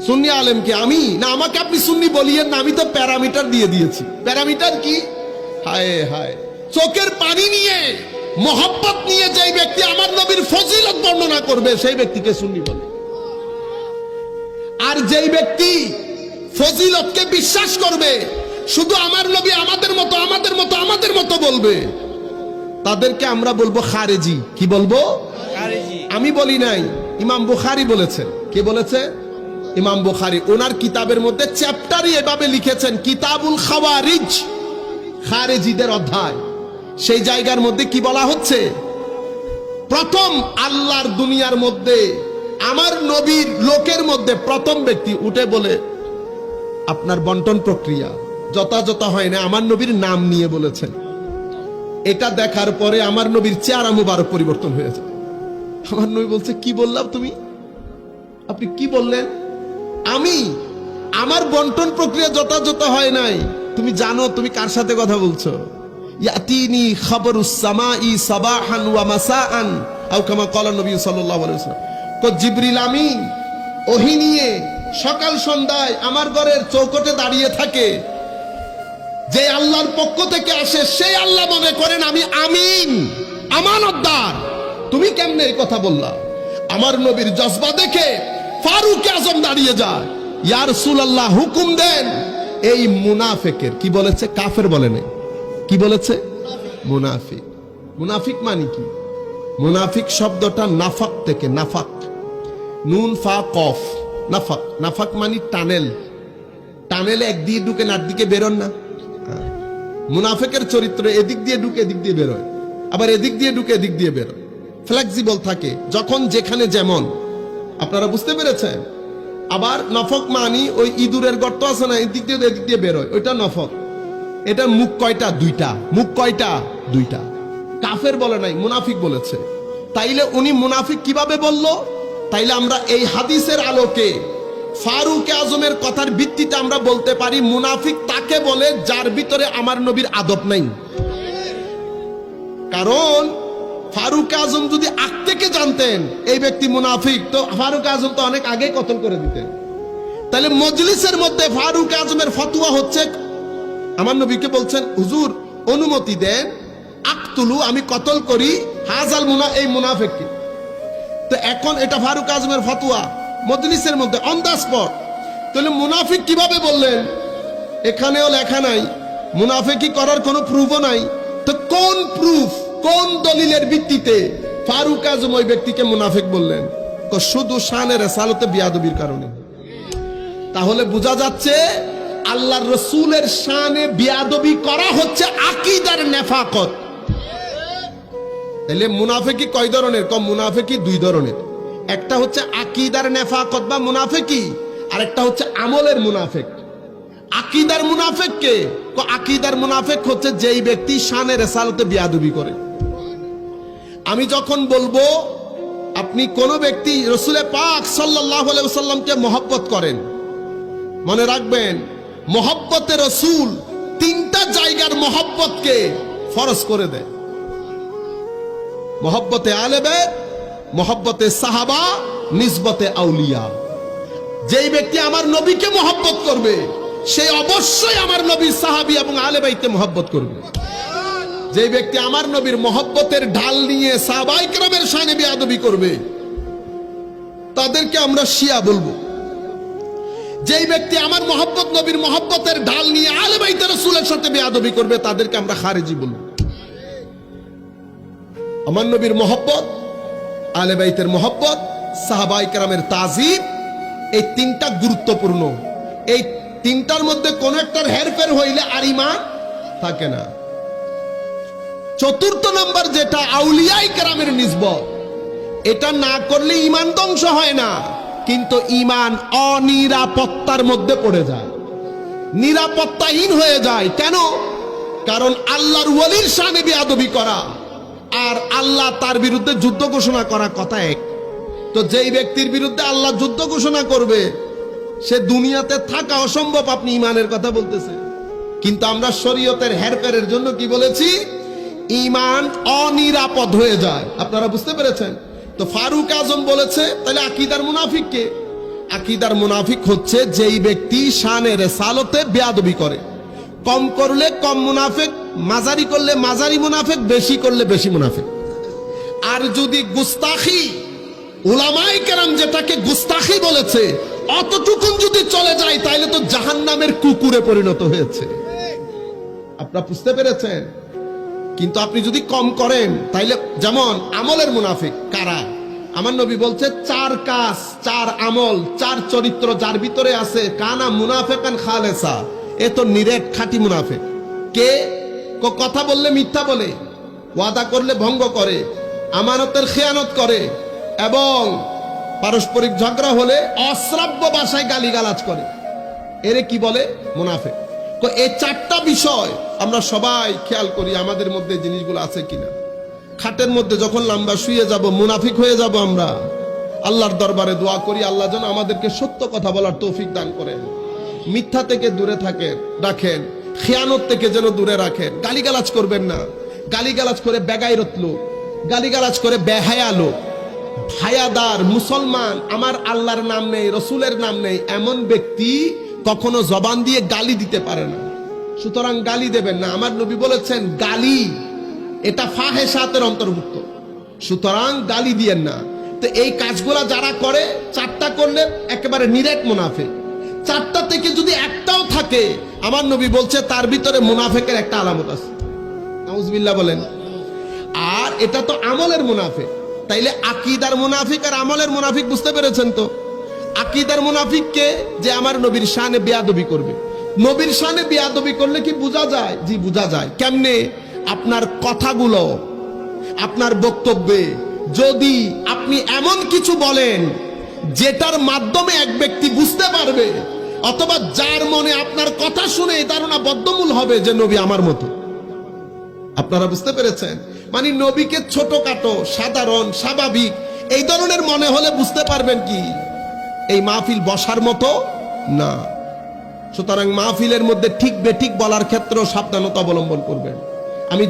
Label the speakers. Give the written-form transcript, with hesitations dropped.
Speaker 1: সুন্নি আলেম কি আমি? না, আমাকে আপনি সুন্নি বলিয়েন না, আমি তো প্যারামিটার দিয়ে দিয়েছি। প্যারামিটার কি? হায় হায়, চোখের পানি নিয়ে মোহাব্বত নিয়ে যেই ব্যক্তি আমার নবীর ফজিলত বর্ণনা করবে সেই ব্যক্তিকে সুন্নি বলে। আর যেই ব্যক্তি ফজিলতকে বিশ্বাস করবে, শুধু আমার নবী আমাদের মতো আমাদের মতো আমাদের মতো বলবে, তাদেরকে আমরা বলবো খারেজি। কি বলবো? খারেজি। আমি বলি নাই, ইমাম বুখারী বলেছেন। কে বলেছে? ইমাম বুখারী। ওনার কিতাবের মধ্যে চ্যাপ্টারই এভাবে লিখেছেন, কিতাবুল খাওয়ারিজ, খারেজিদের অধ্যায়। সেই জায়গার মধ্যে কি বলা হচ্ছে? প্রথম আল্লাহর দুনিয়ার মধ্যে আমার নবীর লোকের মধ্যে প্রথম ব্যক্তি উঠে বলে, আপনার বন্টন প্রক্রিয়া যথাযথ হয় না, আমার নবীর নাম নিয়ে বলেছেন। এটা দেখার পরে আমার নবীর চেহারা মুবারক পরিবর্তন হয়েছে। আমার নবী বলছে, কি বললাম তুমি? আপনি কি বললেন? আমার বন্টন প্রক্রিয়া যথাযথ হয় নাই। তুমি জানো তুমি কার সাথে কথা বলছো? ইয়াতিনি খবরুস সামাই সাবাহান ওয়া মাসাআন আও কামা ক্বালা নবী সাল্লাল্লাহু আলাইহি ওয়াসাল্লাম। তো জিবরিল আমিন ওহী নিয়ে সকাল সন্ধ্যায় আমার ঘরের চৌকটে দাঁড়িয়ে থাকে। যে আল্লাহর পক্ষ থেকে আসে সেই আল্লাহ মনে করেন আমি আমিন, আমানতদার। তুমি কেমনে এই কথা বললা? আমার নবীর জজবা দেখে ফারুক আজম দাঁড়িয়ে যায়, ইয়া রাসূলুল্লাহ হুকুম দেন। এই মুনাফিকের কি বলেছে? কাফের বলে নাই, কি বলেছে? মুনাফিক। মুনাফিক মানে কি? মুনাফিক শব্দটা নাফাক থেকে, নাফাক, নুন ফা কফ, নাফাক। নাফাক মানে টানেল। টানেলে একদিকে ঢুকেন আর দিকে বেরোন না। মুনাফিকের চরিত্র এদিক দিয়ে ঢুকে এদিক দিয়ে বেরোয়, আবার এদিক দিয়ে ঢুকে এদিক দিয়ে বেরোয়, ফ্লেক্সিবল থাকে, যখন যেখানে যেমন। আপনারা বুঝতে পেরেছেন? আবার নফক মানি ওই ইঁদুরের গর্ত আছে না, এদিক দিয়ে এদিক দিয়ে বেরোয়, ওইটা নফক। এটার মুখ কয়টা? দুইটা। মুখ কয়টা? দুইটা। কাফের বলে নাই, মুনাফিক বলেছে। তাইলে উনি মুনাফিক কিভাবে বলল? তাইলে আমরা এই হাদিসের আলোকে ফারুক আজমের কথার ভিত্তিতে আমরা বলতে পারি মুনাফিক তাকে বলে যার ভিতরে আমার নবীর আদব নাই। কারণ ফারুক আজম যদি আগ থেকে জানতেন এই ব্যক্তি মুনাফিক, তো ফারুক আজম তো অনেক আগে কতল করে দিতেন। তাহলে মজলিসের মধ্যে ফারুক আজমের ফতোয়া হচ্ছে, আমার নবীকে বলছেন, হুজুর অনুমতি দেন, আকতুলু, আমি কতল করি হাজাল মুনা, এই মুনাফিককে। তো এখন এটা ফারুক আজমের ফতোয়া মজলিসের মধ্যে অন দা স্পট। তাহলে মুনাফিক কিভাবে বললেন? এখানেও লেখা নাই, মুনাফিকি করার কোনো প্রুফও নাই। তো কোন প্রুফ, কোন দলিলের ভিত্তিতে ফারুক আজম ওই ব্যক্তিকে মুনাফিক বললেন? শুধু শানে রিসালাতে বিয়াদবির কারণে। তাহলে বোঝা যাচ্ছে আল্লাহর রাসূলের শানে বিয়াদবি করা হচ্ছে আকীদার নেফাকত। তাহলে মুনাফিকি কয় ধরনের? কম মুনাফিকি দুই ধরনের। একটা হচ্ছে আকীদার নেফাকত বা মুনাফিকি, আর একটা হচ্ছে আমলের মুনাফিক। আকীদার মুনাফিক কে? আকীদার মুনাফিক হচ্ছে যেই ব্যক্তি শানে রিসালাতে বিয়াদবি করে। আমি যখন বলবো আপনি কোন ব্যক্তি রাসূলে পাক সাল্লাল্লাহু আলাইহি ওয়াসাল্লামকে মহব্বত করেন, মনে রাখবেন মহব্বতে রাসূল তিনটা জায়গার মহব্বতকে ফরজ করে দেয়। মহব্বতে আলে বাইত, মহব্বতে সাহাবা, নিসবতে আউলিয়া। যেই ব্যক্তি আমার নবীকে মহব্বত করবে সে অবশ্যই আমার নবীর সাহাবী এবং আলে বাইতে মহব্বত করবে। যেই ব্যক্তি আমার নবীর মহব্বতের ঢাল নিয়ে সাহাবায়ে কেরামের শানে বিয়াদবি করবে তাদেরকে আমরা শিয়া বলবো। যেই ব্যক্তি আমার মহব্বত, নবীর মহব্বতের ঢাল নিয়ে আলে বাইতে রাসূলের সাথে বিয়াদবি করবে তাদেরকে আমরা খারেজি বলবো। আমার নবীর মহব্বত, আলে বাইতের মহব্বত, সাহাবায়ে কেরামের তাজিম, এই তিনটা গুরুত্বপূর্ণ। এই তিনটার মধ্যে কোন একটার হেরফের হইলে আর ঈমান থাকে না। চতুর্থ নম্বর যেটা আউলিয়ায়ে কেরামের নিসবত, এটা না করলে ঈমান ধ্বংস হয় না, কিন্তু ঈমান অনিরাপত্তার মধ্যে পড়ে যায়, নিরাপত্তাহীন হয়ে যায়। কেন? কারণ আল্লাহর ওয়ালির শানে বিয়াদবি করা আর আল্লাহ তার বিরুদ্ধে যুদ্ধ ঘোষণা করা কথা এক। তো যেই ব্যক্তির বিরুদ্ধে আল্লাহ যুদ্ধ ঘোষণা করবে সে দুনিয়াতে থাকা অসম্ভব। আপনি ঈমানের কথা বলতেছে, কিন্তু আমরা শরীয়তের হেরফেরের জন্য কি বলেছি? ঈমান অনিরাপদ হয়ে যায়। আপনারা বুঝতে পেরেছেন? তো ফারুক আজম বলেছে তাহলে আকীদার মুনাফিক কে? আকীদার মুনাফিক হচ্ছে যেই ব্যক্তি শানে রিসালতে বেয়াদবি করে। কম করলে কম মুনাফিক, মাঝারি করলে মাঝারি মুনাফিক, বেশি করলে বেশি মুনাফিক। আর যদি গুস্তাখি, উলামায়ে কেরাম যেটাকে গুস্তাখি বলেছে, অতটুকুন যদি চলে যায় তাইলে তো জাহান্নামের কুকুরে পরিণত হয়েছে। আপনারা বুঝতে পেরেছেন? কিন্তু আপনি যদি কম করেন তাইলে, যেমন আমলের মুনাফিক কারা? আমার নবী বলছে 4 কাজ, 4 আমল, 4 চরিত্র যার ভিতরে আছে, কানা মুনাফিকান খালেসা, এ তো নিরেট খাঁটি মুনাফিক। কে? কথা বললে মিথ্যা বলে, ওয়াদা করলে ভঙ্গ করে, আমানতের খেয়ানত করে, এবং পারস্পরিক ঝগড়া হলে অশ্রাব্য ভাষায় গালিগালাজ করে। এরে কি বলে? মুনাফিক। তো এই 4টা বিষয় আমরা সবাই খেয়াল করি আমাদের মধ্যে জিনিসগুলো আছে কিনা। খাটের মধ্যে যখন লম্বা শুয়ে যাব মুনাফিক হয়ে যাব আমরা। আল্লাহর দরবারে দোয়া করি আল্লাহ যেন আমাদেরকে সত্য কথা বলার তৌফিক দান করেন, মিথ্যা থেকে দূরে রাখেন, খেয়ানত থেকে যেন দূরে রাখেন। গালিগালাজ করবেন না। গালিগালাজ করে বেগাইরত লোক, গালিগালাজ করে বেহায়া লোক, হায়াদার মুসলমান, আমার আল্লাহর নাম নেই, রসুলের নাম নেই, এমন ব্যক্তি কখনো জবান দিয়ে গালি দিতে পারে না। সুতরাং গালি দেবেন না। আমার নবী বলেছেন গালি এটা ফাহেসাতের অন্তর্ভুক্ত, সুতরাং গালি দিয়েন না। তো এই কাজগুলা যারা করে, 4টা করলে একেবারে নিরেট মুনাফিক। 4টা থেকে যদি একটাও থাকে, আমার নবী বলছে তার ভিতরে মুনাফিকের একটা আলামত আছে। নাউজুবিল্লাহ বলেন। আর এটা তো আমলের মুনাফিক। তাইলে আকীদার মুনাফিক আর আমলের মুনাফিক বুঝতে পেরেছেন তো? আকীদার মুনাফিককে যে আমার নবীর শানে বেয়াদবি করবে। নবীর শানে বেয়াদবি করলে কি বোঝা যায়? জি বোঝা যায়। কেমনে? আপনার কথাগুলো, আপনার বক্তব্যে যদি আপনি এমন কিছু বলেন যেটার মাধ্যমে এক ব্যক্তি বুঝতে পারবে, অথবা যার মনে আপনার কথা শুনে এই ধারণা বদ্ধমূল হবে যে নবী আমার মতো। আপনারা বুঝতে পেরেছেন? মানে নবীকে ছোটখাটো, সাধারণ, স্বাভাবিক এই ধরনের মনে হলে বুঝতে পারবেন কি এই মাহফিল বসার মতো না। সুতরাং মাহফিলের মধ্যে ঠিক বেঠিক বলার ক্ষেত্রেও সাবধানতা অবলম্বন করবেন। আমি